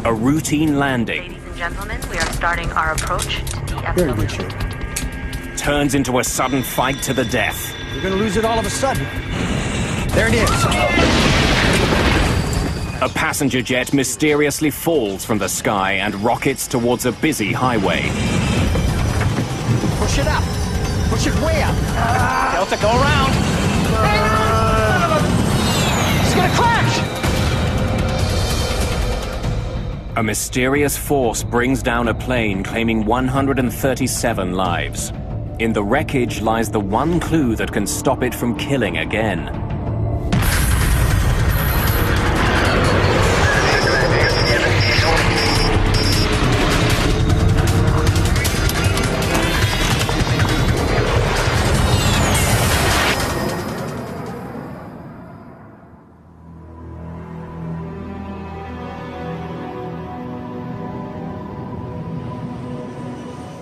A routine landing. Ladies and gentlemen, we are starting our approach to the Very good FW. shape. Turns into a sudden fight to the death. You're gonna lose it all of a sudden. There it is. A passenger jet mysteriously falls from the sky and rockets towards a busy highway. Push it up. Push it way up. Delta, go around. It's gonna crash! A mysterious force brings down a plane claiming 137 lives. In the wreckage lies the one clue that can stop it from killing again.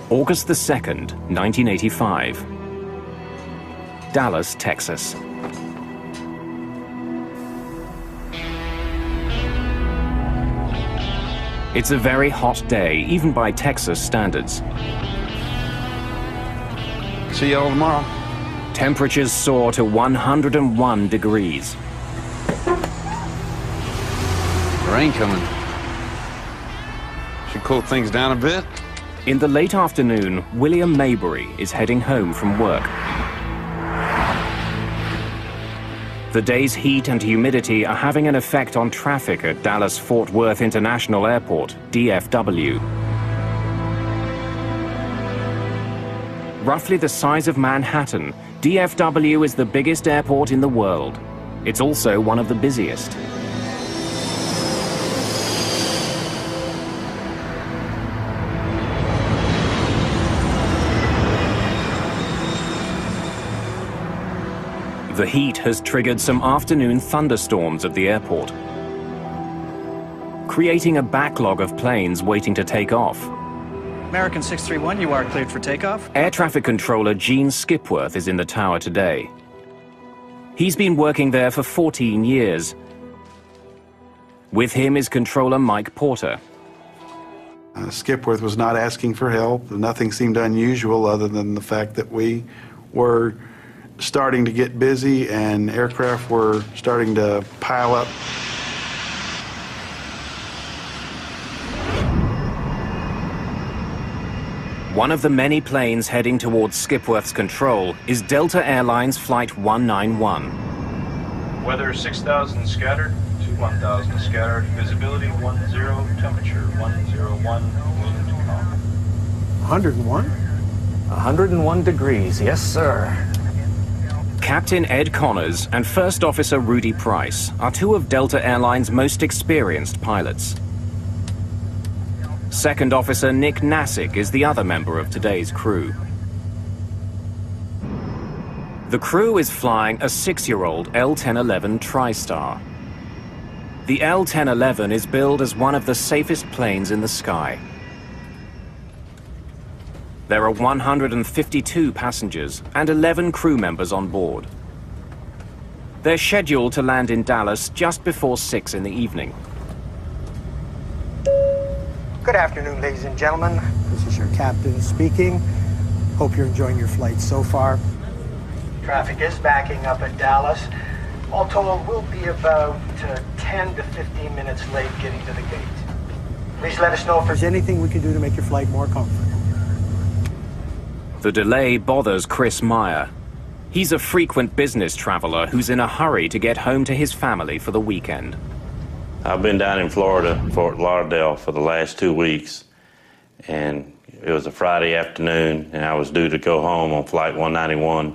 August the 2nd, 1985. Dallas, Texas. It's a very hot day, even by Texas standards. See y'all tomorrow. Temperatures soar to 101 degrees. Rain coming. Should cool things down a bit. In the late afternoon, William Maybury is heading home from work. The day's heat and humidity are having an effect on traffic at Dallas-Fort Worth International Airport, DFW. Roughly the size of Manhattan, DFW is the biggest airport in the world. It's also one of the busiest. The heat has triggered some afternoon thunderstorms at the airport, creating a backlog of planes waiting to take off. American 631, you are cleared for takeoff. Air traffic controller Gene Skipworth is in the tower today. He's been working there for 14 years. With him is controller Mike Porter. Skipworth was not asking for help. Nothing seemed unusual other than the fact that we were starting to get busy and aircraft were starting to pile up. One of the many planes heading towards Skipworth's control is Delta Airlines Flight 191. Weather 6,000 scattered to 1,000 scattered. Visibility 10, temperature 101, wind calm. 101? 101 degrees, yes sir. Captain Ed Connors and First Officer Rudy Price are two of Delta Airlines' most experienced pilots. Second Officer Nick Nassick is the other member of today's crew. The crew is flying a 6-year-old L-1011 TriStar. The L-1011 is billed as one of the safest planes in the sky. There are 152 passengers and 11 crew members on board. They're scheduled to land in Dallas just before 6 in the evening. Good afternoon, ladies and gentlemen. This is your captain speaking. Hope you're enjoying your flight so far. Traffic is backing up at Dallas. All told, we'll be about 10 to 15 minutes late getting to the gate. Please let us know if there's anything we can do to make your flight more comfortable. The delay bothers Chris Meyer. He's a frequent business traveler who's in a hurry to get home to his family for the weekend. I've been down in Florida, Fort Lauderdale, for the last 2 weeks, and it was a Friday afternoon, and I was due to go home on Flight 191.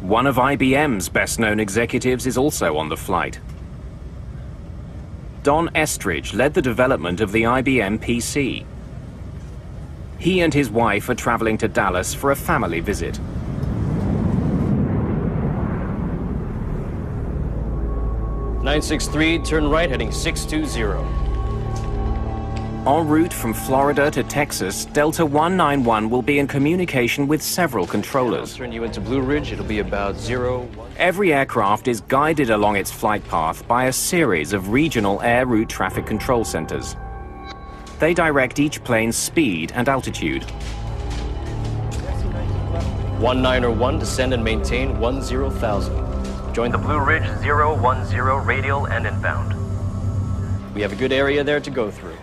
One of IBM's best-known executives is also on the flight. Don Estridge led the development of the IBM PC. He and his wife are traveling to Dallas for a family visit. (963), turn right, heading 620. En route from Florida to Texas, Delta 191 will be in communication with several controllers. I'll turn you into Blue Ridge. It'll be about 0. Every aircraft is guided along its flight path by a series of regional air route traffic control centers. They direct each plane's speed and altitude. 191, descend and maintain 10,000. Join the Blue Ridge 010 radial and inbound. We have a good area there to go through.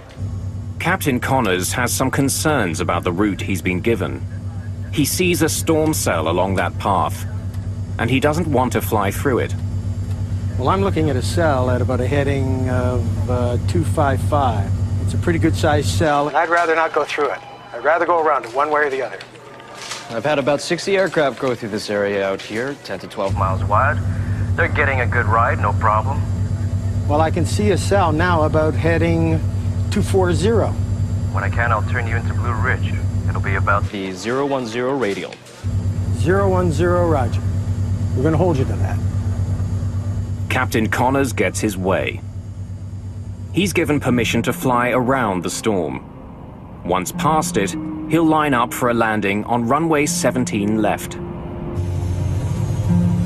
Captain Connors has some concerns about the route he's been given. He sees a storm cell along that path, and he doesn't want to fly through it. Well, I'm looking at a cell at about a heading of 255. It's a pretty good-sized cell. I'd rather not go through it. I'd rather go around it one way or the other. I've had about 60 aircraft go through this area out here, 10 to 12 miles wide. They're getting a good ride, no problem. Well, I can see a cell now about heading 240. When I can, I'll turn you into Blue Ridge. It'll be about the 010 radial. 010, roger. We're going to hold you to that. Captain Connors gets his way. He's given permission to fly around the storm. Once past it, he'll line up for a landing on runway 17 left.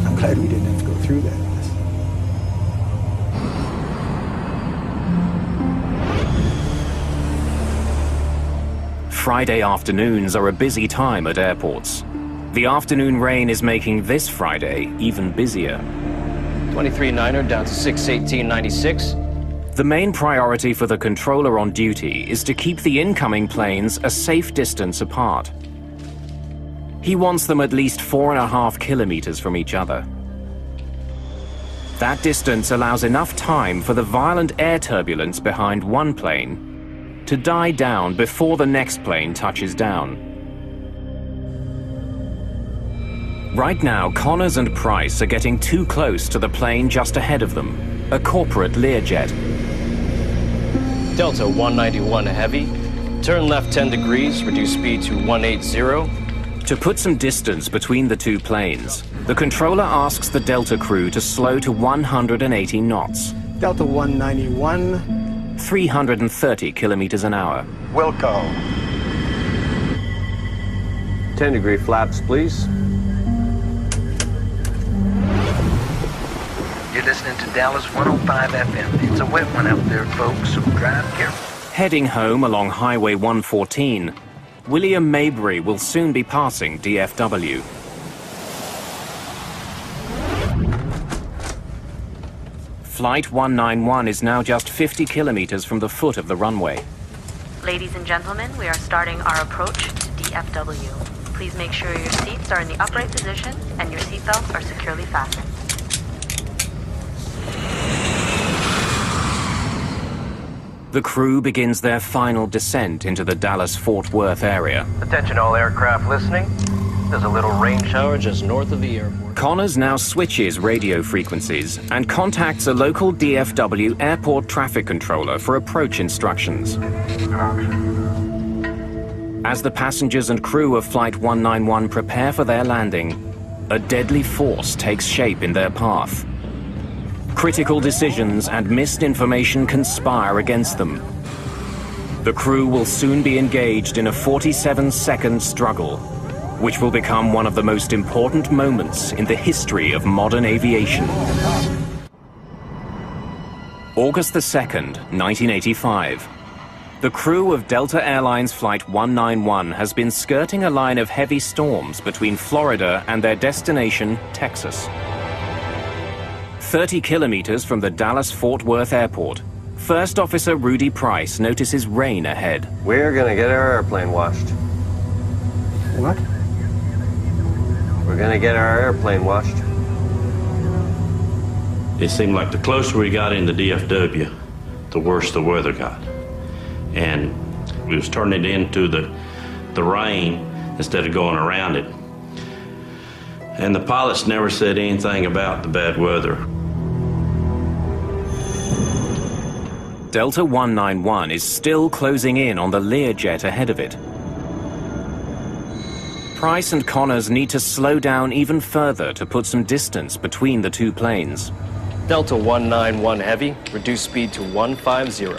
I'm glad we didn't have to go through that. Friday afternoons are a busy time at airports. The afternoon rain is making this Friday even busier. 23-9er down to 618.96. The main priority for the controller on duty is to keep the incoming planes a safe distance apart. He wants them at least 4.5 kilometers from each other. That distance allows enough time for the violent air turbulence behind one plane to die down before the next plane touches down. Right now, Connors and Price are getting too close to the plane just ahead of them, a corporate Learjet. Delta 191 heavy. Turn left 10 degrees, reduce speed to 180. To put some distance between the two planes, the controller asks the Delta crew to slow to 180 knots. Delta 191. 330 kilometers an hour. Wilco. 10-degree flaps, please. You're listening to Dallas 105 FM. It's a wet one out there, folks, so drive careful. Heading home along Highway 114, William Maybury will soon be passing DFW. Flight 191 is now just 50 kilometers from the foot of the runway. Ladies and gentlemen, we are starting our approach to DFW. Please make sure your seats are in the upright position and your seatbelts are securely fastened. The crew begins their final descent into the Dallas-Fort Worth area. Attention all aircraft listening. There's a little rain shower just north of the airport. Connors now switches radio frequencies and contacts a local DFW airport traffic controller for approach instructions. As the passengers and crew of Flight 191 prepare for their landing, a deadly force takes shape in their path. Critical decisions and missed information conspire against them. The crew will soon be engaged in a 47-second struggle, which will become one of the most important moments in the history of modern aviation. August the 2nd, 1985. The crew of Delta Airlines Flight 191 has been skirting a line of heavy storms between Florida and their destination, Texas. 30 kilometers from the Dallas-Fort Worth Airport, First Officer Rudy Price notices rain ahead. We're gonna get our airplane washed. What? We're gonna get our airplane washed. It seemed like the closer we got into DFW, the worse the weather got. And we was turning it into the rain instead of going around it. And the pilots never said anything about the bad weather. Delta 191 is still closing in on the Learjet ahead of it. Price and Connors need to slow down even further to put some distance between the two planes. Delta 191 heavy, reduce speed to 150.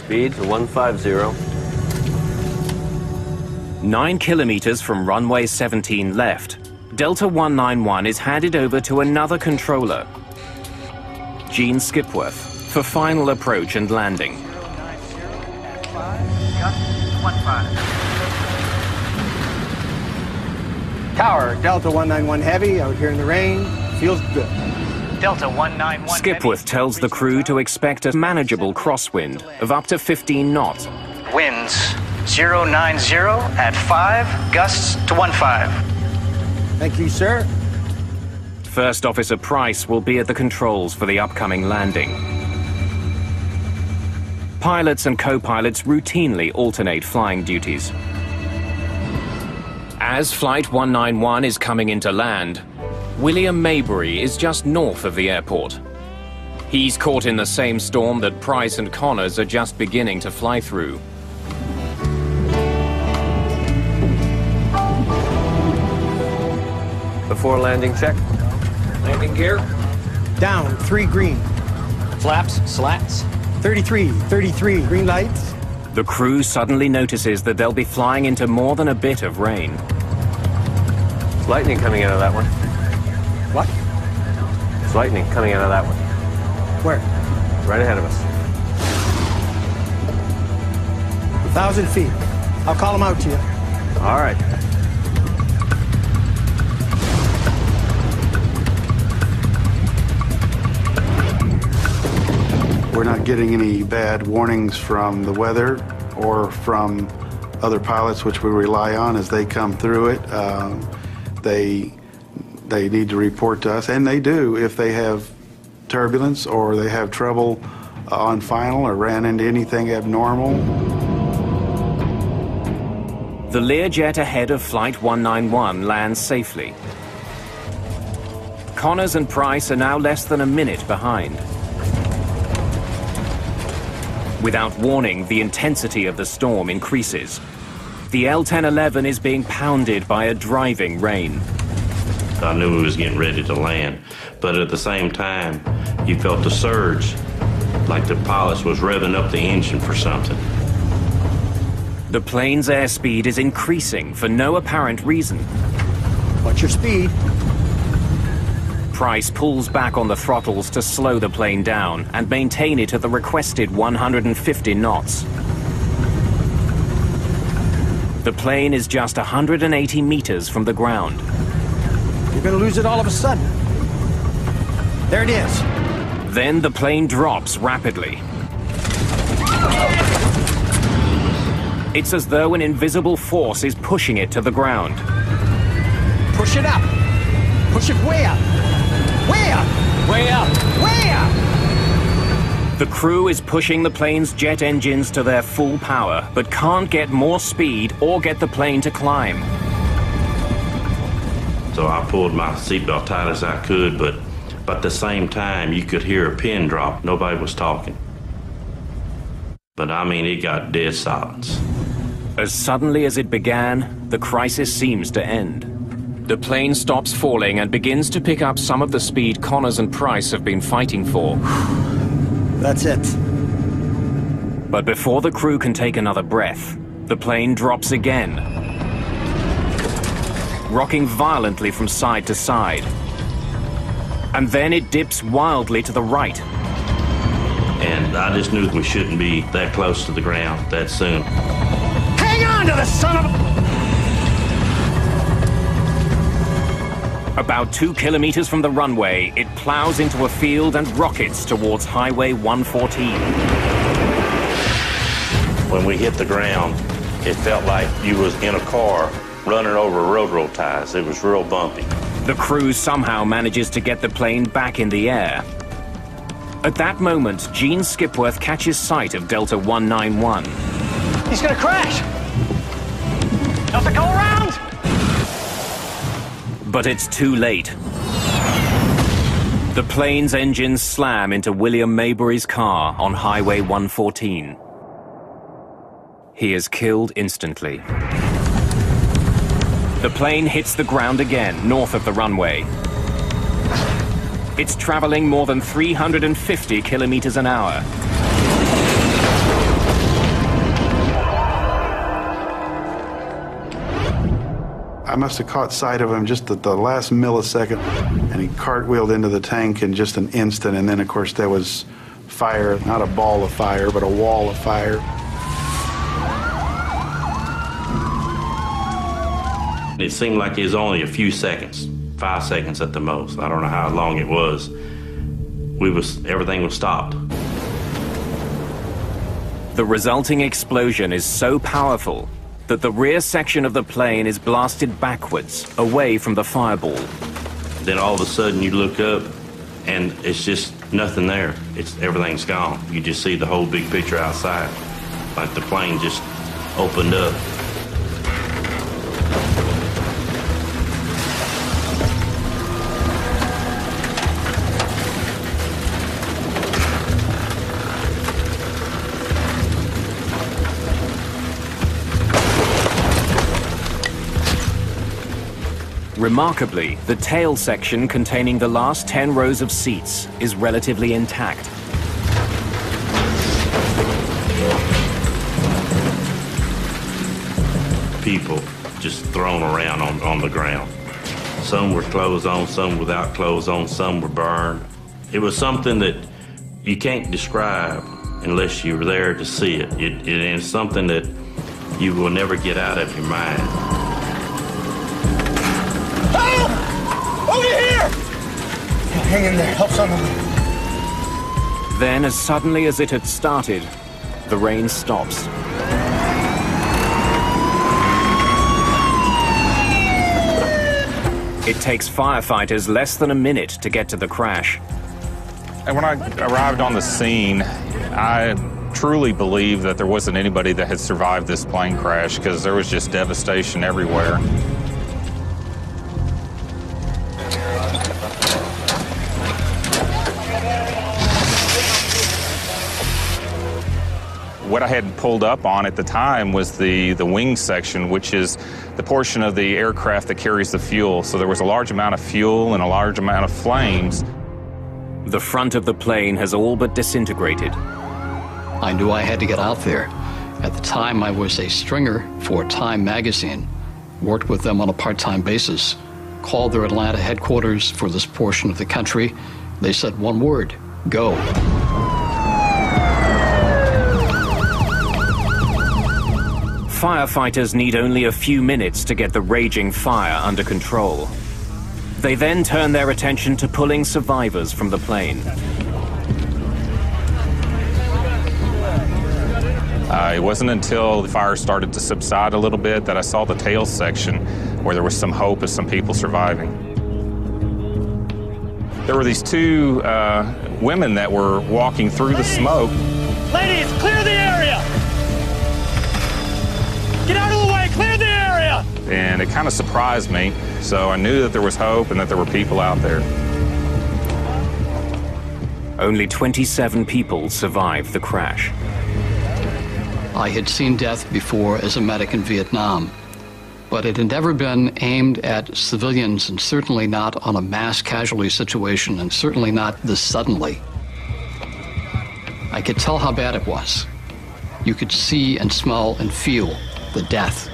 Speed to 150. 9 kilometers from runway 17 left, Delta 191 is handed over to another controller, Gene Skipworth, for final approach and landing. 090 Tower, Delta 191 Heavy, out here in the rain. Feels good. Delta 191 Skipworth tells the crew to expect a manageable crosswind of up to 15 knots. Winds 090 at 5, gusts to 15. Thank you, sir. First Officer Price will be at the controls for the upcoming landing. Pilots and co-pilots routinely alternate flying duties. As Flight 191 is coming into land, William Maybury is just north of the airport. He's caught in the same storm that Price and Connors are just beginning to fly through. Before landing check. Landing gear. Down, 3 green. Flaps, slats. 33, green lights. The crew suddenly notices that they'll be flying into more than a bit of rain. It's lightning coming out of that one. What? It's lightning coming out of that one. Where? Right ahead of us. 1,000 feet. I'll call them out to you. All right. We're not getting any bad warnings from the weather or from other pilots, which we rely on as they come through it. They need to report to us, and they do if they have turbulence or they have trouble on final or ran into anything abnormal. The Learjet ahead of Flight 191 lands safely. Connors and Price are now less than a minute behind. Without warning, the intensity of the storm increases. The L-1011 is being pounded by a driving rain. I knew we was getting ready to land, but at the same time, you felt the surge, like the pilot was revving up the engine for something. The plane's airspeed is increasing for no apparent reason. What's your speed? Price pulls back on the throttles to slow the plane down and maintain it at the requested 150 knots. The plane is just 180 meters from the ground. You're going to lose it all of a sudden. There it is. Then the plane drops rapidly. It's as though an invisible force is pushing it to the ground. Push it up. Push it way up. Way up! Way up! Way up! The crew is pushing the plane's jet engines to their full power, but can't get more speed or get the plane to climb. So I pulled my seatbelt tight as I could, but at the same time, you could hear a pin drop. Nobody was talking. But I mean, it got dead silence. As suddenly as it began, the crisis seems to end. The plane stops falling and begins to pick up some of the speed Connors and Price have been fighting for. That's it. But before the crew can take another breath, the plane drops again, rocking violently from side to side. And then it dips wildly to the right. And I just knew we shouldn't be that close to the ground that soon. Hang on to the son of a... About 2 kilometers from the runway, it plows into a field and rockets towards Highway 114. When we hit the ground, it felt like you was in a car running over railroad ties. It was real bumpy. The crew somehow manages to get the plane back in the air. At that moment, Gene Skipworth catches sight of Delta 191. He's gonna crash! Delta, go around! But it's too late. The plane's engines slam into William Maybury's car on Highway 114. He is killed instantly. The plane hits the ground again, north of the runway. It's traveling more than 350 kilometers an hour. I must have caught sight of him just at the last millisecond, and he cartwheeled into the tank in just an instant, and then, of course, there was fire, not a ball of fire, but a wall of fire. It seemed like it was only a few seconds, 5 seconds at the most. I don't know how long it was. Everything was stopped. The resulting explosion is so powerful that the rear section of the plane is blasted backwards, away from the fireball. Then all of a sudden you look up and it's just nothing there. Everything's gone. You just see the whole big picture outside. Like the plane just opened up. Remarkably, the tail section containing the last 10 rows of seats is relatively intact. People just thrown around on the ground. Some were clothes on, some without clothes on, some were burned. It was something that you can't describe unless you were there to see it. It is something that you will never get out of your mind. Over here! Hang in there, help someone. Then, as suddenly as it had started, the rain stops. It takes firefighters less than a minute to get to the crash. And when I arrived on the scene, I truly believe that there wasn't anybody that had survived this plane crash because there was just devastation everywhere. What I had pulled up on at the time was the wing section, which is the portion of the aircraft that carries the fuel. So there was a large amount of fuel and a large amount of flames. The front of the plane has all but disintegrated. I knew I had to get out there. At the time, I was a stringer for Time magazine, worked with them on a part-time basis, called their Atlanta headquarters for this portion of the country. They said one word: go. Firefighters need only a few minutes to get the raging fire under control. They then turn their attention to pulling survivors from the plane. It wasn't until the fire started to subside a little bit that I saw the tail section where there was some hope of some people surviving. There were these two women that were walking through the smoke. Ladies, clear the area! Get out of the way, clear the area! And it kind of surprised me, so I knew that there was hope and that there were people out there. Only 27 people survived the crash. I had seen death before as a medic in Vietnam, but it had never been aimed at civilians, and certainly not on a mass casualty situation, and certainly not this suddenly. I could tell how bad it was. You could see and smell and feel the death.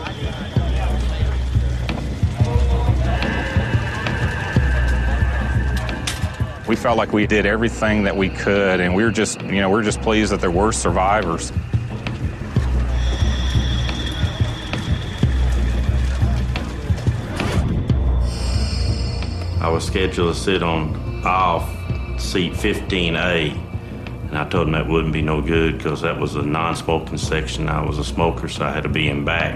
We felt like we did everything that we could, and we were just pleased that there were survivors. I was scheduled to sit on aisle seat 15A, and I told them that wouldn't be no good because that was a non-smoking section. I was a smoker, so I had to be in back.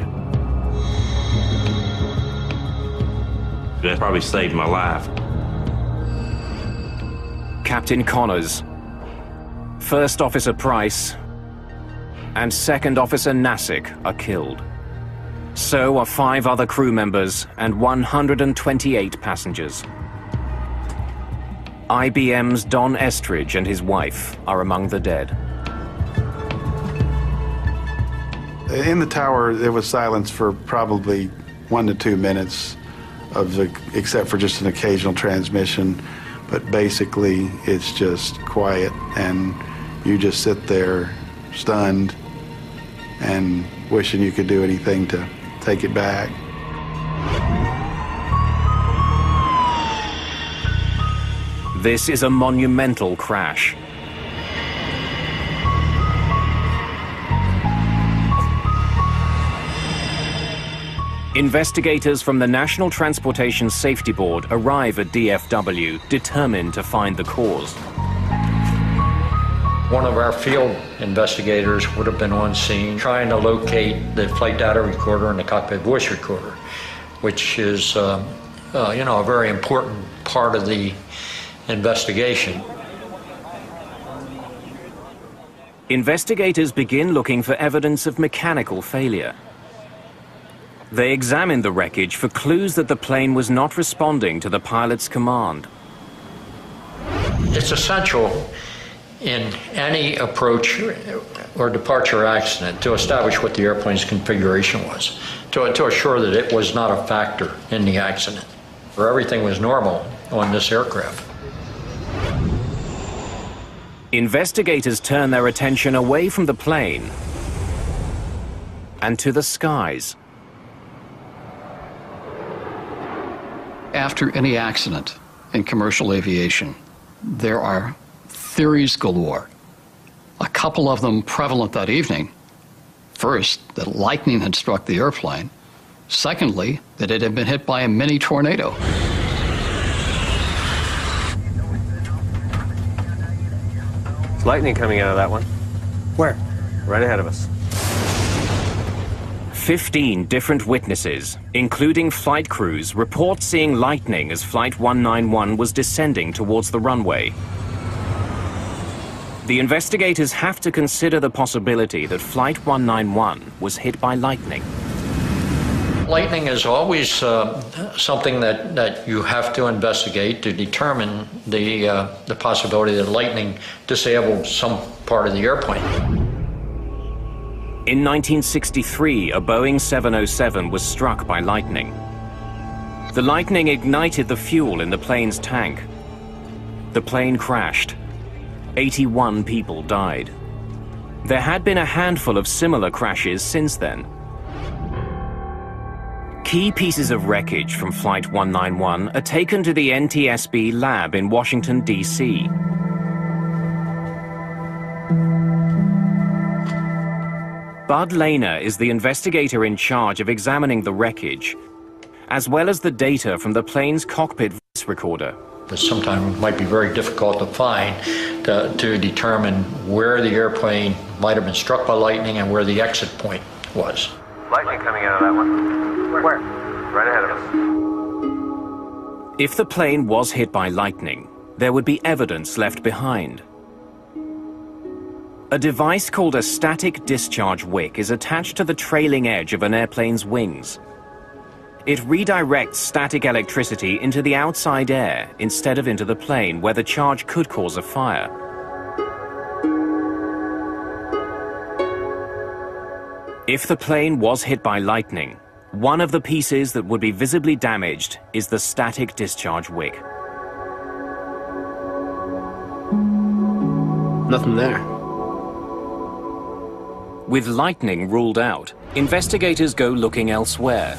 That probably saved my life. Captain Connors, First Officer Price, and Second Officer Nassick are killed. So are 5 other crew members and 128 passengers. IBM's Don Estridge and his wife are among the dead. In the tower, there was silence for probably 1 to 2 minutes, except for just an occasional transmission. But basically, it's just quiet, and you just sit there stunned and wishing you could do anything to take it back. This is a monumental crash. Investigators from the National Transportation Safety Board arrive at DFW, determined to find the cause. One of our field investigators would have been on scene trying to locate the flight data recorder and the cockpit voice recorder, which is, a very important part of the investigation. Investigators begin looking for evidence of mechanical failure. They examine the wreckage for clues that the plane was not responding to the pilot's command. It's essential in any approach or departure accident to establish what the airplane's configuration was, to assure that it was not a factor in the accident, where everything was normal on this aircraft. Investigators turn their attention away from the plane and to the skies. After any accident in commercial aviation, there are theories galore. A couple of them prevalent that evening. First, that lightning had struck the airplane. Secondly, that it had been hit by a mini tornado. There's lightning coming out of that one. Where? Right ahead of us. 15 different witnesses, including flight crews, report seeing lightning as Flight 191 was descending towards the runway. The investigators have to consider the possibility that Flight 191 was hit by lightning. Lightning is always something that you have to investigate to determine the possibility that lightning disabled some part of the airplane. In 1963, a Boeing 707 was struck by lightning. The lightning ignited the fuel in the plane's tank. The plane crashed. 81 people died. There had been a handful of similar crashes since then. Key pieces of wreckage from Flight 191 are taken to the NTSB lab in Washington, D.C. Bud Lehner is the investigator in charge of examining the wreckage, as well as the data from the plane's cockpit voice recorder. But sometimes it might be very difficult to find to determine where the airplane might have been struck by lightning and where the exit point was. Lightning coming out of that one. Where? Right ahead of us. If the plane was hit by lightning, there would be evidence left behind. A device called a static discharge wick is attached to the trailing edge of an airplane's wings. It redirects static electricity into the outside air instead of into the plane, where the charge could cause a fire. If the plane was hit by lightning, one of the pieces that would be visibly damaged is the static discharge wick. Nothing there. With lightning ruled out, investigators go looking elsewhere.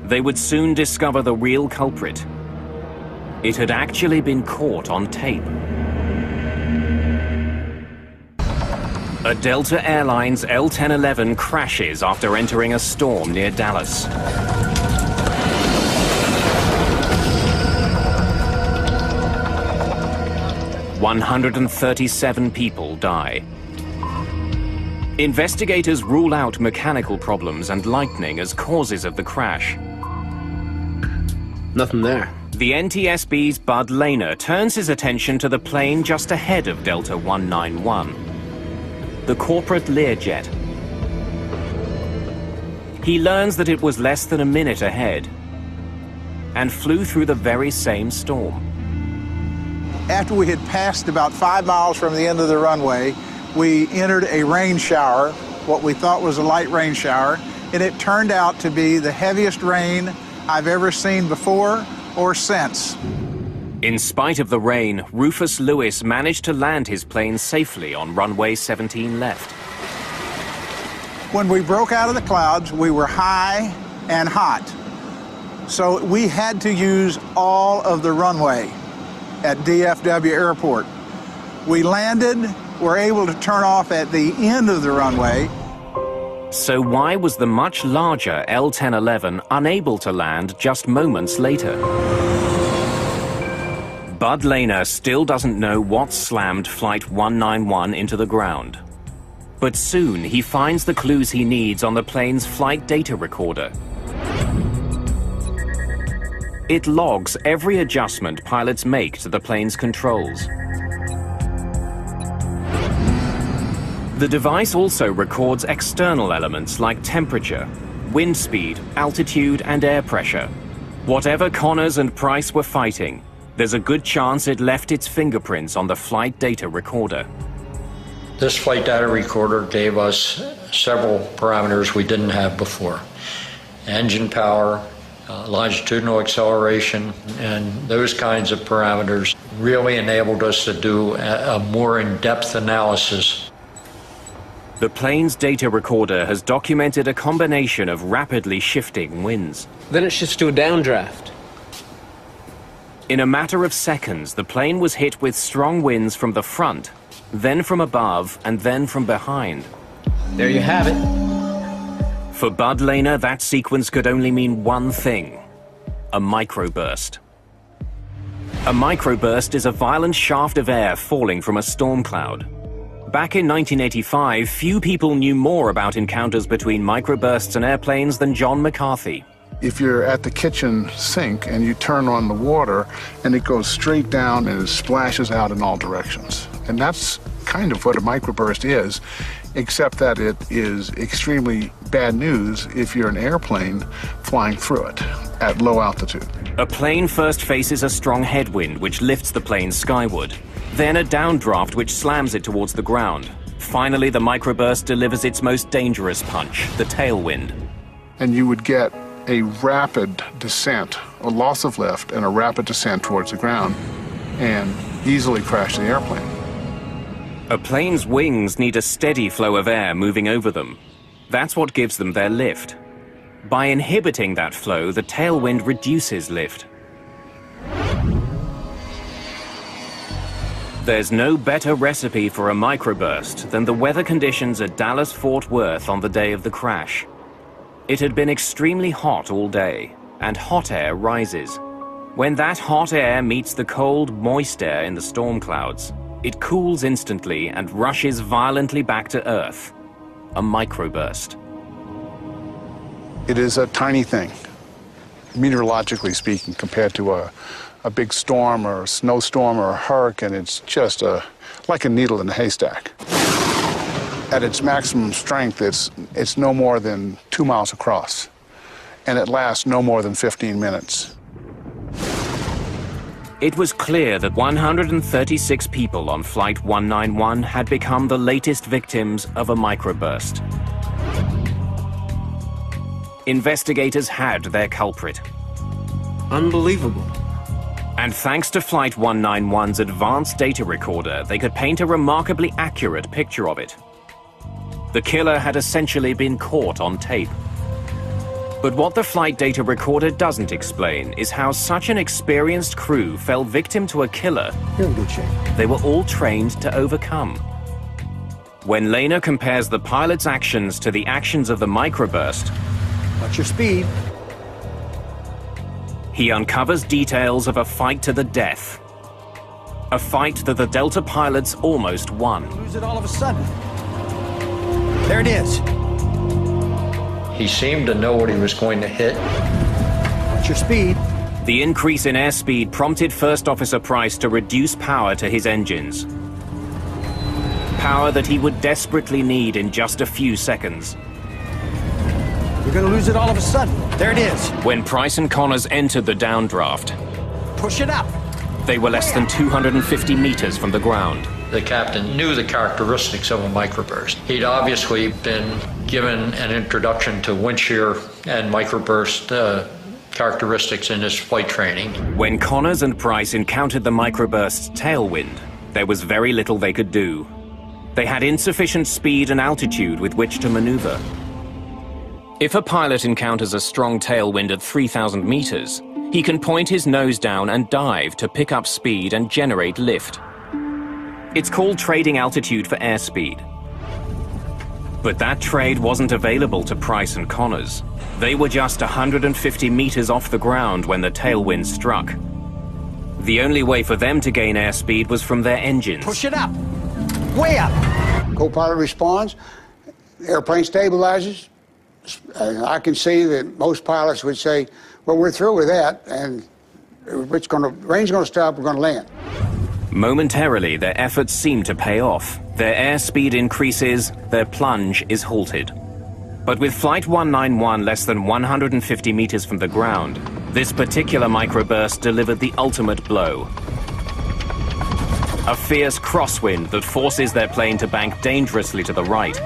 They would soon discover the real culprit. It had actually been caught on tape. A Delta Airlines L-1011 crashes after entering a storm near Dallas. "137 people die. Investigators rule out mechanical problems and lightning as causes of the crash. Nothing there. The NTSB's Bud Lehner turns his attention to the plane just ahead of Delta 191, the corporate Learjet. He learns that it was less than a minute ahead and flew through the very same storm. After we had passed about 5 miles from the end of the runway, we entered a rain shower, what we thought was a light rain shower, and it turned out to be the heaviest rain I've ever seen before or since. In spite of the rain, Rufus Lewis managed to land his plane safely on runway 17 left. When we broke out of the clouds, we were high and hot. So we had to use all of the runway at DFW Airport. We landed, were able to turn off at the end of the runway. So why was the much larger L-1011 unable to land just moments later? Bud Lehner still doesn't know what slammed Flight 191 into the ground. But soon he finds the clues he needs on the plane's flight data recorder. It logs every adjustment pilots make to the plane's controls. The device also records external elements like temperature, wind speed, altitude, and air pressure. Whatever Connors and Price were fighting, there's a good chance it left its fingerprints on the flight data recorder. This flight data recorder gave us several parameters we didn't have before. Engine power, longitudinal acceleration, and those kinds of parameters really enabled us to do a more in-depth analysis. The plane's data recorder has documented a combination of rapidly shifting winds. Then it shifts to a downdraft. In a matter of seconds, the plane was hit with strong winds from the front, then from above, and then from behind. There you have it. For Bud Lehner, that sequence could only mean one thing: a microburst. A microburst is a violent shaft of air falling from a storm cloud. Back in 1985, few people knew more about encounters between microbursts and airplanes than John McCarthy. If you're at the kitchen sink and you turn on the water and it goes straight down and it splashes out in all directions. And that's kind of what a microburst is, except that it is extremely bad news if you're an airplane flying through it at low altitude. A plane first faces a strong headwind which lifts the plane skyward. Then a downdraft which slams it towards the ground. Finally, the microburst delivers its most dangerous punch, the tailwind. And you would get a rapid descent, a loss of lift, and a rapid descent towards the ground, and easily crash the airplane. A plane's wings need a steady flow of air moving over them. That's what gives them their lift. By inhibiting that flow, the tailwind reduces lift. There's no better recipe for a microburst than the weather conditions at Dallas-Fort Worth on the day of the crash. It had been extremely hot all day, and hot air rises. When that hot air meets the cold, moist air in the storm clouds, it cools instantly and rushes violently back to Earth. A microburst. It is a tiny thing, meteorologically speaking, compared to a big storm or a snowstorm or a hurricane. It's just like a needle in a haystack. At its maximum strength, it's no more than 2 miles across, and it lasts no more than 15 minutes. It was clear that 136 people on Flight 191 had become the latest victims of a microburst. Investigators had their culprit. Unbelievable. And thanks to Flight 191's advanced data recorder, they could paint a remarkably accurate picture of it. The killer had essentially been caught on tape. But what the flight data recorder doesn't explain is how such an experienced crew fell victim to a killer You're in good shape. they were all trained to overcome. When Lehner compares the pilot's actions to the actions of the microburst, Watch your speed. he uncovers details of a fight to the death. A fight that the Delta pilots almost won. Lose it all of a sudden. There it is. He seemed to know what he was going to hit. Watch your speed. The increase in airspeed prompted First Officer Price to reduce power to his engines. Power that he would desperately need in just a few seconds. You're gonna lose it all of a sudden. There it is. When Price and Connors entered the downdraft, Push it up. they were less than 250 meters from the ground. The captain knew the characteristics of a microburst. He'd obviously been given an introduction to wind shear and microburst characteristics in his flight training. When Connors and Price encountered the microburst's tailwind, there was very little they could do. They had insufficient speed and altitude with which to maneuver. If a pilot encounters a strong tailwind at 3,000 meters, he can point his nose down and dive to pick up speed and generate lift. It's called trading altitude for airspeed. But that trade wasn't available to Price and Connors. They were just 150 meters off the ground when the tailwind struck. The only way for them to gain airspeed was from their engines. Push it up. Way up. Co-pilot responds. Airplane stabilizes. I can see that most pilots would say, well, we're through with that, and range going to stop, we're going to land. Momentarily, their efforts seem to pay off. Their airspeed increases, their plunge is halted. But with Flight 191 less than 150 meters from the ground, this particular microburst delivered the ultimate blow. A fierce crosswind that forces their plane to bank dangerously to the right.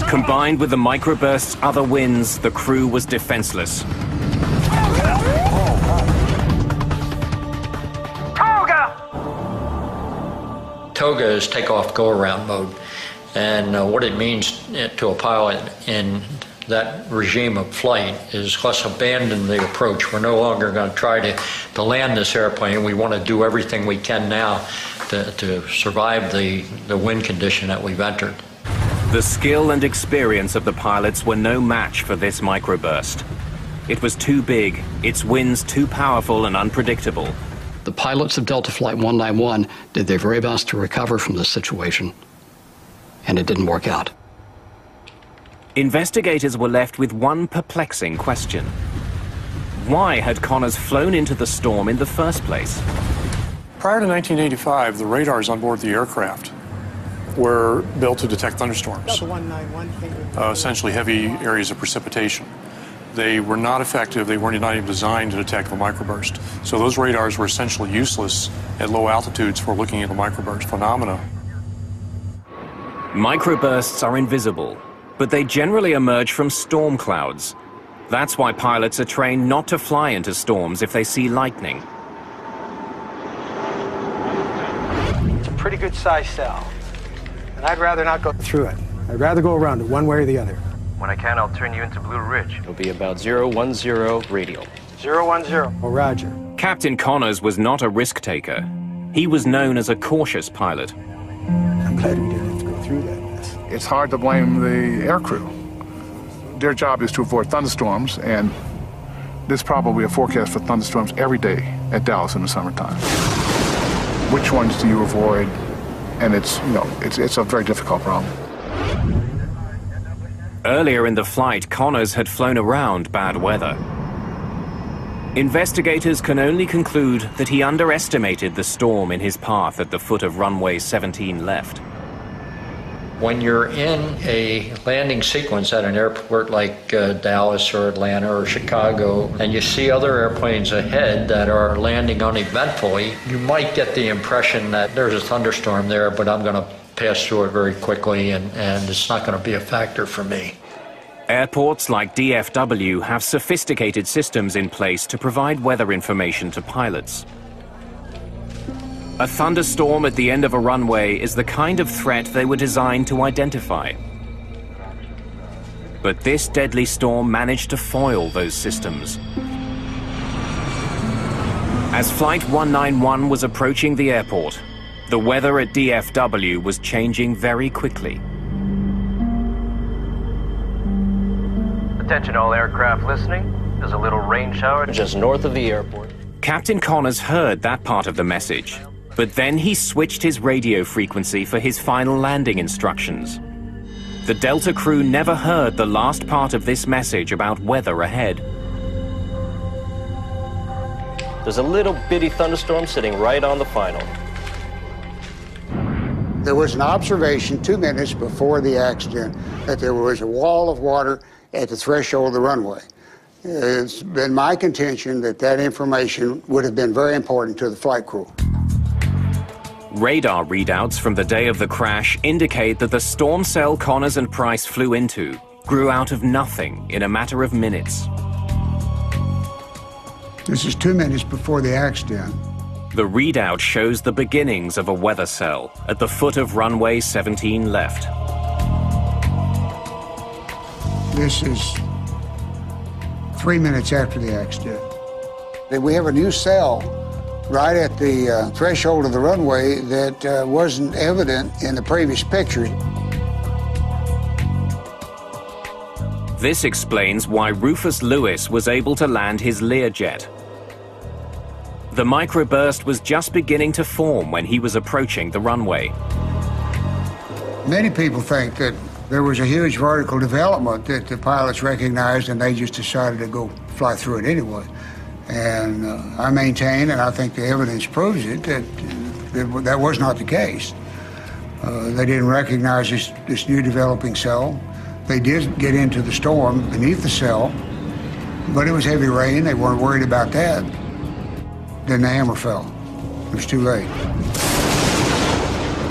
Combined with the microburst's other winds, the crew was defenseless. Toga is takeoff go-around mode, and what it means to a pilot in that regime of flight is let's abandon the approach. We're no longer going to try to land this airplane. We want to do everything we can now to survive the wind condition that we've entered. The skill and experience of the pilots were no match for this microburst. It was too big, its winds too powerful and unpredictable. The pilots of Delta Flight 191 did their very best to recover from this situation, and it didn't work out. Investigators were left with one perplexing question. Why had Connors flown into the storm in the first place? Prior to 1985, the radars on board the aircraft were built to detect thunderstorms, essentially heavy areas of precipitation. They were not effective, they were not even designed to detect the microburst. So those radars were essentially useless at low altitudes for looking at the microburst phenomena. Microbursts are invisible, but they generally emerge from storm clouds. That's why pilots are trained not to fly into storms if they see lightning. It's a pretty good sized cell, and I'd rather not go through it. I'd rather go around it one way or the other. When I can, I'll turn you into Blue Ridge. It'll be about 010 radial. 010. Oh, roger. Captain Connors was not a risk taker. He was known as a cautious pilot. I'm glad we didn't have to go through that mess. It's hard to blame the aircrew. Their job is to avoid thunderstorms, and there's probably a forecast for thunderstorms every day at Dallas in the summertime. Which ones do you avoid? And it's a very difficult problem. Earlier in the flight, Connors had flown around bad weather. Investigators can only conclude that he underestimated the storm in his path at the foot of runway 17 left. When you're in a landing sequence at an airport like Dallas or Atlanta or Chicago, and you see other airplanes ahead that are landing uneventfully, you might get the impression that there's a thunderstorm there, but I'm going to pass through it very quickly, and it's not going to be a factor for me. Airports like DFW have sophisticated systems in place to provide weather information to pilots. A thunderstorm at the end of a runway is the kind of threat they were designed to identify. But this deadly storm managed to foil those systems. As Flight 191 was approaching the airport, the weather at DFW was changing very quickly. Attention all aircraft listening. There's a little rain shower just north of the airport. Captain Connors heard that part of the message, but then he switched his radio frequency for his final landing instructions. The Delta crew never heard the last part of this message about weather ahead. There's a little bitty thunderstorm sitting right on the final. There was an observation 2 minutes before the accident that there was a wall of water at the threshold of the runway. It's been my contention that that information would have been very important to the flight crew. Radar readouts from the day of the crash indicate that the storm cell Connors and Price flew into grew out of nothing in a matter of minutes. This is 2 minutes before the accident. The readout shows the beginnings of a weather cell at the foot of runway 17 left. This is 3 minutes after the accident. We have a new cell right at the threshold of the runway that wasn't evident in the previous pictures. This explains why Rufus Lewis was able to land his Learjet. The microburst was just beginning to form when he was approaching the runway. Many people think that there was a huge vertical development that the pilots recognized and they just decided to go fly through it anyway. And I maintain, and I think the evidence proves it, that that was not the case. They didn't recognize this new developing cell. They did get into the storm beneath the cell, but it was heavy rain. They weren't worried about that. Then the hammer fell. It was too late.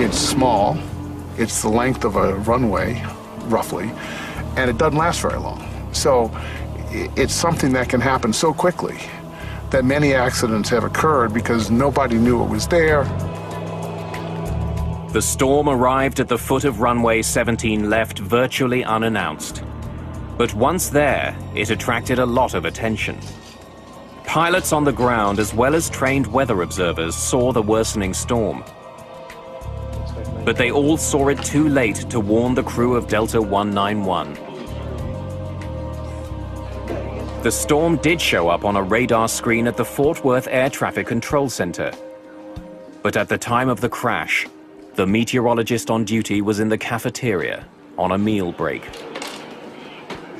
It's small. It's the length of a runway, roughly, and it doesn't last very long. So it's something that can happen so quickly that many accidents have occurred because nobody knew it was there. The storm arrived at the foot of runway 17 left virtually unannounced. But once there, it attracted a lot of attention. Pilots on the ground as well as trained weather observers saw the worsening storm. But they all saw it too late to warn the crew of Delta 191. The storm did show up on a radar screen at the Fort Worth Air Traffic Control Center. But at the time of the crash, the meteorologist on duty was in the cafeteria on a meal break.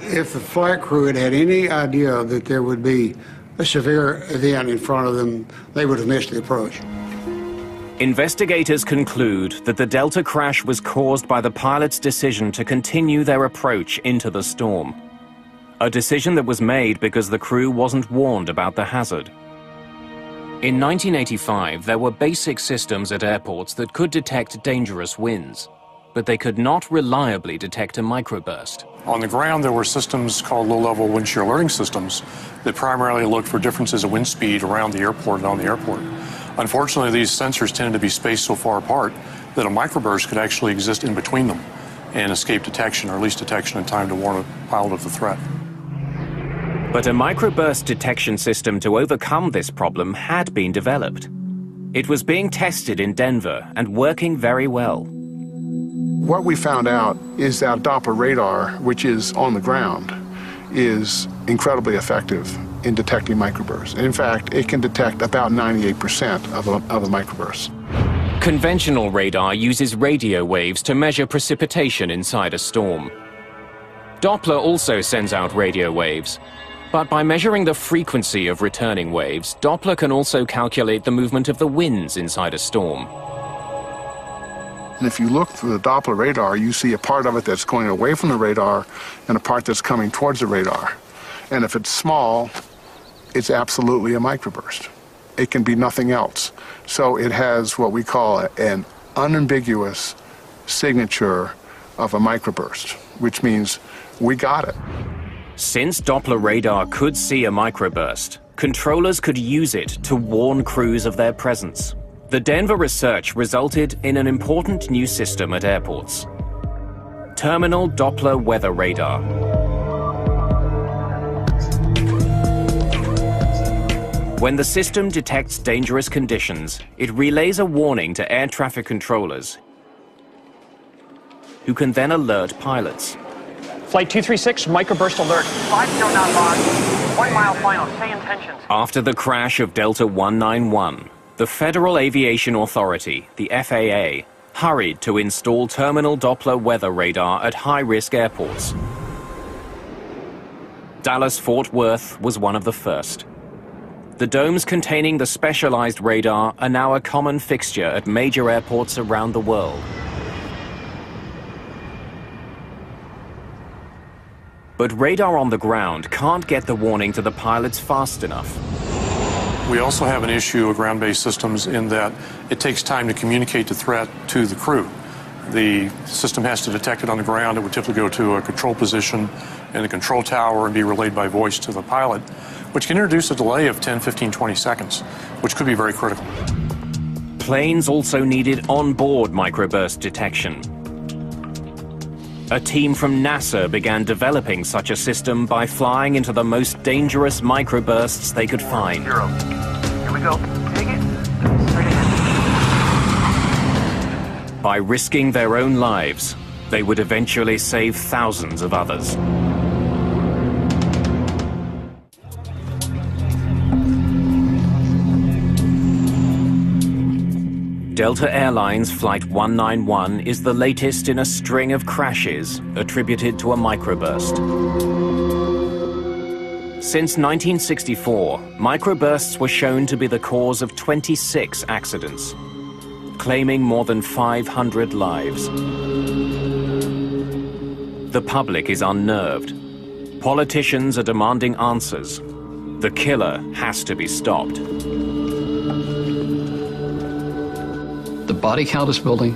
If the flight crew had had any idea that there would be a severe event in front of them, they would have missed the approach. Investigators conclude that the Delta crash was caused by the pilot's decision to continue their approach into the storm. A decision that was made because the crew wasn't warned about the hazard. In 1985, there were basic systems at airports that could detect dangerous winds, but they could not reliably detect a microburst. On the ground, there were systems called low-level wind shear alerting systems that primarily looked for differences of wind speed around the airport and on the airport. Unfortunately, these sensors tended to be spaced so far apart that a microburst could actually exist in between them and escape detection, or at least detection in time to warn a pilot of the threat. But a microburst detection system to overcome this problem had been developed. It was being tested in Denver and working very well. What we found out is that Doppler radar, which is on the ground, is incredibly effective in detecting microbursts. In fact, it can detect about 98% of a microburst. Conventional radar uses radio waves to measure precipitation inside a storm. Doppler also sends out radio waves, but by measuring the frequency of returning waves, Doppler can also calculate the movement of the winds inside a storm. And if you look through the Doppler radar, you see a part of it that's going away from the radar and a part that's coming towards the radar. And if it's small, it's absolutely a microburst. It can be nothing else. So it has what we call an unambiguous signature of a microburst, which means we got it. Since Doppler radar could see a microburst, controllers could use it to warn crews of their presence. The Denver research resulted in an important new system at airports: Terminal Doppler Weather Radar. When the system detects dangerous conditions, it relays a warning to air traffic controllers, who can then alert pilots. Flight 236, microburst alert. 509 log. 1 mile final. Say intentions. After the crash of Delta 191, the Federal Aviation Authority, the FAA, hurried to install terminal Doppler weather radar at high-risk airports. Dallas-Fort Worth was one of the first. The domes containing the specialized radar are now a common fixture at major airports around the world. But radar on the ground can't get the warning to the pilots fast enough. We also have an issue with ground-based systems in that it takes time to communicate the threat to the crew. The system has to detect it on the ground. It would typically go to a control position in the control tower and be relayed by voice to the pilot, which can introduce a delay of 10, 15, 20 seconds, which could be very critical. Planes also needed on-board microburst detection. A team from NASA began developing such a system by flying into the most dangerous microbursts they could find. Here we go. Take it. By risking their own lives, they would eventually save thousands of others. Delta Airlines Flight 191 is the latest in a string of crashes attributed to a microburst. Since 1964, microbursts were shown to be the cause of 26 accidents, claiming more than 500 lives. The public is unnerved. Politicians are demanding answers. The killer has to be stopped. The body count is building,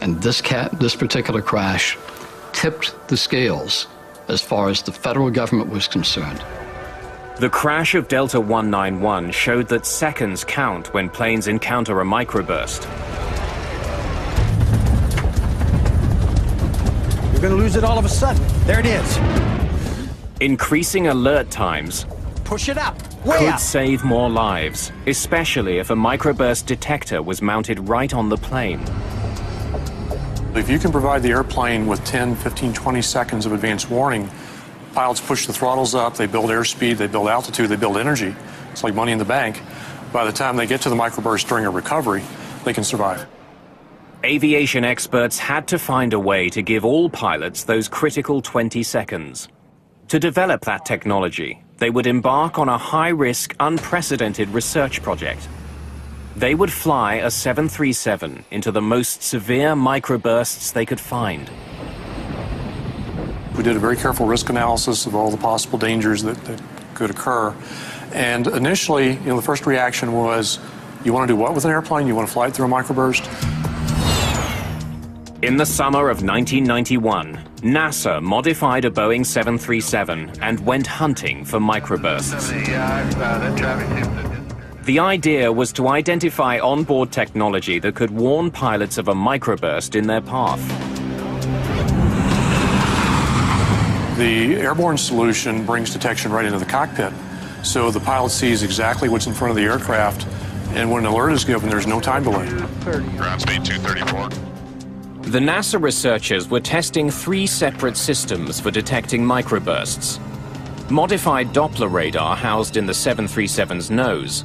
and this particular crash tipped the scales as far as the federal government was concerned. The crash of Delta 191 showed that seconds count when planes encounter a microburst. You're going to lose it all of a sudden. There it is. Increasing alert times Push it up. Way could up. save more lives, especially if a microburst detector was mounted right on the plane. If you can provide the airplane with 10, 15, 20 seconds of advance warning, pilots push the throttles up, they build airspeed, they build altitude, they build energy. It's like money in the bank. By the time they get to the microburst during a recovery, they can survive. Aviation experts had to find a way to give all pilots those critical 20 seconds. To develop that technology, they would embark on a high-risk, unprecedented research project. They would fly a 737 into the most severe microbursts they could find. We did a very careful risk analysis of all the possible dangers that could occur. And initially, the first reaction was, you want to do what with an airplane? You want to fly it through a microburst? In the summer of 1991, NASA modified a Boeing 737 and went hunting for microbursts. The idea was to identify onboard technology that could warn pilots of a microburst in their path. The airborne solution brings detection right into the cockpit, so the pilot sees exactly what's in front of the aircraft, and when an alert is given, there's no time delay. Ground speed 234. The NASA researchers were testing 3 separate systems for detecting microbursts. Modified Doppler radar housed in the 737's nose,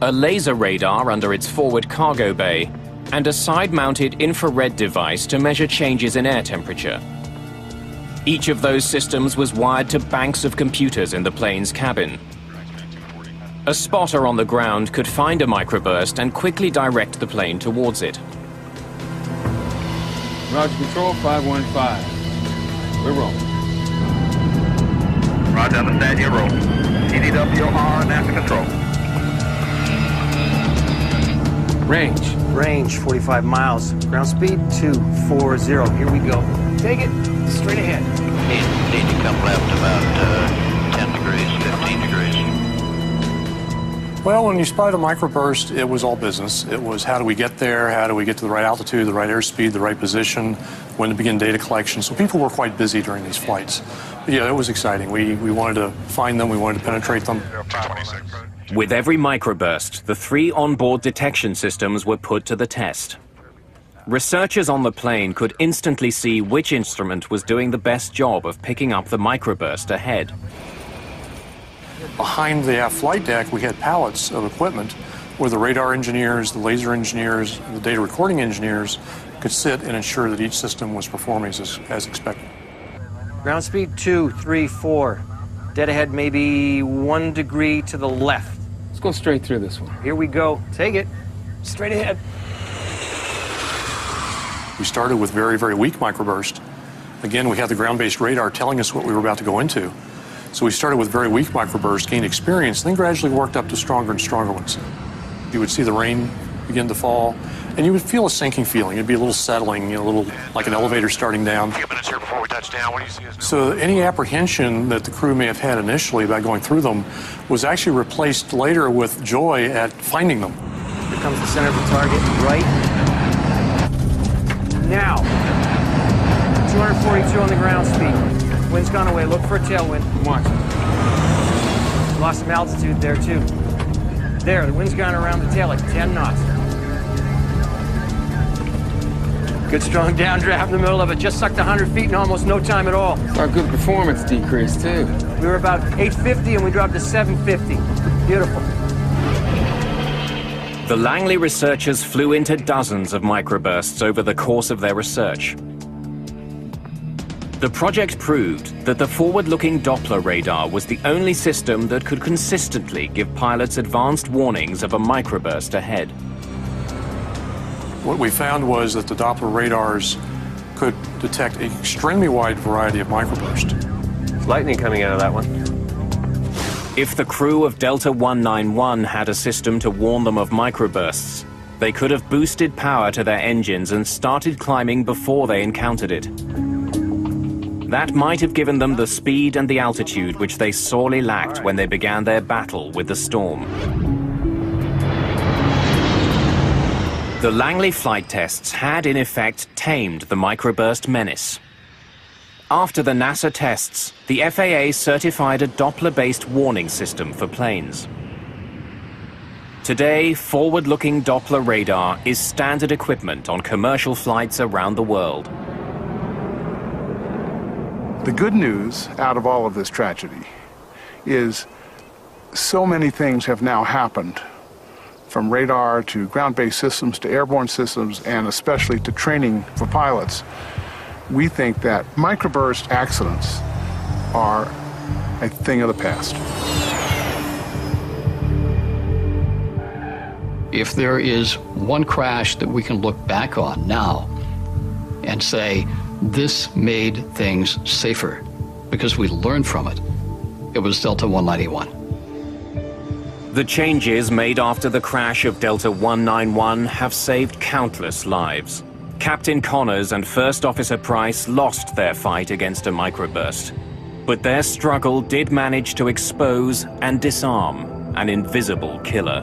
a laser radar under its forward cargo bay, and a side-mounted infrared device to measure changes in air temperature. Each of those systems was wired to banks of computers in the plane's cabin. A spotter on the ground could find a microburst and quickly direct the plane towards it. Roger, control 515. We're rolling. Roger, understand your roll. TDWR and after control. Range. Range, 45 miles. Ground speed, 240. Here we go. Take it. Straight ahead. Need to come left about 10 degrees, 15 degrees. Well, when you spotted a microburst, it was all business. It was how do we get there, how do we get to the right altitude, the right airspeed, the right position, when to begin data collection. So people were quite busy during these flights. But yeah, it was exciting. We wanted to find them, we wanted to penetrate them. With every microburst, the 3 onboard detection systems were put to the test. Researchers on the plane could instantly see which instrument was doing the best job of picking up the microburst ahead. Behind the aft flight deck, we had pallets of equipment where the radar engineers, the laser engineers, and the data recording engineers could sit and ensure that each system was performing as expected. Ground speed 234. Dead ahead maybe 1 degree to the left. Let's go straight through this one. Here we go. Take it. Straight ahead. We started with very, very weak microburst. Again, we had the ground-based radar telling us what we were about to go into. So we started with very weak microbursts, gained experience, and then gradually worked up to stronger and stronger ones. You would see the rain begin to fall, and you would feel a sinking feeling. It'd be a little settling, a little like an elevator starting down. A few minutes here before we touch down. What do you see? So any apprehension that the crew may have had initially about going through them was actually replaced later with joy at finding them. Here comes the center of the target, right now. 242 on the ground speed. Wind's gone away. Look for a tailwind. Watch. Lost some altitude there, too. There, the wind's gone around the tail like 10 knots. Good strong downdraft in the middle of it. Just sucked 100 feet in almost no time at all. Our good performance decreased, too. We were about 850 and we dropped to 750. Beautiful. The Langley researchers flew into dozens of microbursts over the course of their research. The project proved that the forward-looking Doppler radar was the only system that could consistently give pilots advanced warnings of a microburst ahead. What we found was that the Doppler radars could detect an extremely wide variety of microbursts. Lightning coming out of that one. If the crew of Delta 191 had a system to warn them of microbursts, they could have boosted power to their engines and started climbing before they encountered it. That might have given them the speed and the altitude which they sorely lacked when they began their battle with the storm. The Langley flight tests had, in effect, tamed the microburst menace. After the NASA tests, the FAA certified a Doppler-based warning system for planes. Today, forward-looking Doppler radar is standard equipment on commercial flights around the world. The good news out of all of this tragedy is so many things have now happened, from radar to ground-based systems to airborne systems, and especially to training for pilots. We think that microburst accidents are a thing of the past. If there is one crash that we can look back on now and say, this made things safer because we learned from it, it was Delta 191. The changes made after the crash of Delta 191 have saved countless lives. Captain Connors and First Officer Price lost their fight against a microburst, but their struggle did manage to expose and disarm an invisible killer.